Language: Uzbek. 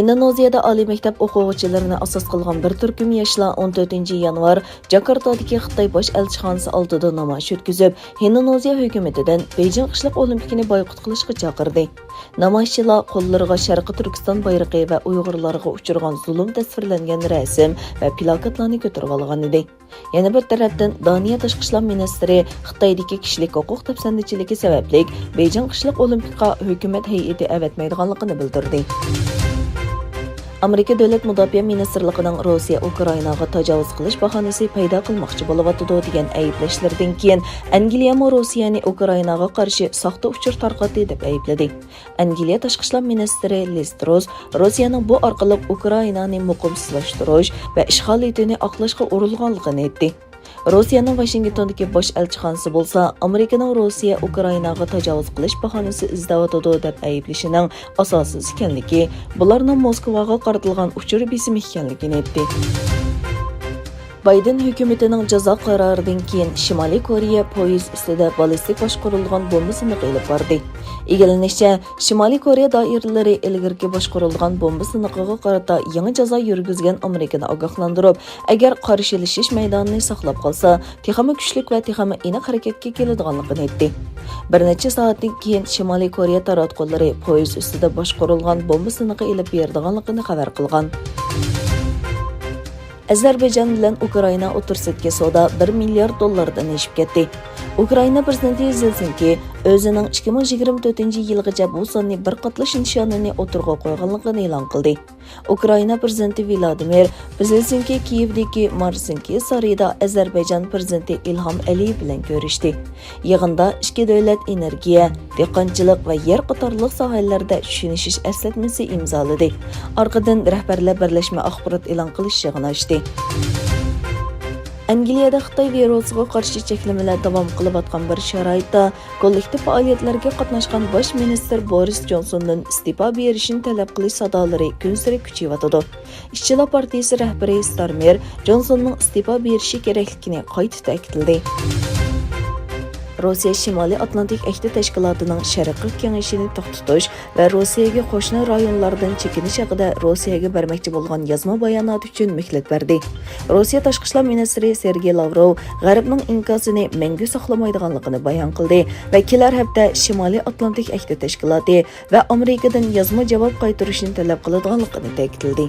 Indoneziyada oliy maktab o'quvchilarini asos qilgan bir turkum yoshlar 14 yanvar Jakartadagi Xitoy bosh elchixonasi oldida namoyish o'tkazib, Indoneziya hukumatidan Beijing qishliq olimpikini boykot qilishga chaqirdi. Namoyishchilar qo'llariga Sharqiy Turkiston bayrog'i va Uyg'urlarga uchirgan zulm tasvirlangan rasm va plakatlarni ko'tarib olgan edi. Yana bir tarafdan Daniya tashqi ishlar ministri Xitoydagi kishilik huquq tafsandichiligi sababli Beijing qishliq olimpikga hukumat hay'ati avatmaydiganligini bildirdi. Amerika Davlat Mudofaa Ministrligining Rossiya Ukrainaga tajovuz qilish bahonasi paydo qilmoqchi bo'layotdi degan ayblashlardan keyin Angliya Rossiyani Ukrainaga qarshi soxta uchur tarqatdi deb aybladi. Angliya tashqi ishlar ministri Liz Truss Rossiyaning bu orqali Ukrainani muqimsizlashtirish va ishg'ol etishni oqlashga urilganligini aytdi. Rossiyaning Washingtondagi bosh elchixonasi bo'lsa, Amerikaning Rossiya Ukrainaga tajovuz qilish bahonasi izlayotdi deb ayblashining asossiz ekanligi, bularning Moskvaga qaratilgan uchur besim ekanligini aytdi. Bayden hukumatining jazo qaroridan keyin Shimoliy Koreya poyezd ustida ballistik boshqarilgan bombasini qilib bordi. Egallanishicha, Shimoliy Koreya doiralari ilgirki boshqarilgan bomba siniqiga qarata yangi jazo yurgizgan Amerikani ogohlantirib, agar qarshilashish maydonini saqlab qolsa, texnik kuchlik va texnik aniq harakatga keladiganligini aytdi. Bir necha soatdan keyin Shimoliy Koreya taratqullari poyezd ustida boshqarilgan bomba siniqi ilib berdiganligini xabar qilgan. Azerbaycan bilan Ukraina o'tirsidagi savdo $1 milliard dan oshib ketdi. Ukraina prezidenti Zelenskiy o'zining 2024-yilgacha bu sonning bir qatlash nishonini o'tirg'a qo'yganligini e'lon qildi. Ukraina prezidenti Vladimir Zelenskiy Kiyevdagi Marsinki sarayida Azerbaycan prezidenti Ilhom Aliyev bilan ko'rishdi. Yig'inda ikki davlat energiya, dehqonchilik va yer qatorliq sohalarda tushunishish eslatmasi imzoladi. Orqadan rahbarlar birlashma axborot e'lon qilish yig'ini ochdi. Angliyada Xitoy virusiga qarshi cheklamalar davom qilayotgan bir sharoitda kollektiv faoliyatlarga qatnashgan bosh ministr Boris Johnsondan iste'fo berishini talab qilish sadolari kun sari kuchayotdi. Ishchilar partiyasi rahbari Starmer Johnsonning iste'fo berishi kerakligini qayta ta'kidladi. Rossiya Shimoliy Atlantik Ahdi Tashkilotining Sharqiy kengashini to'xtatish va Rossiyaga qo'shni rayonlardan chekinish haqida Rossiyaga bermoqchi bo'lgan yozma bayonot uchun muhlat berdi. Rossiya tashqi ishlar ministri Sergey Lavrov G'arbning inkosini mangu saqlamaydiganligini bayon qildi va kelar hafta Shimoliy Atlantik Ahdi Tashkiloti va Amerikadan yozma javob qaytarishni talab qiladiganligini ta'kidladi.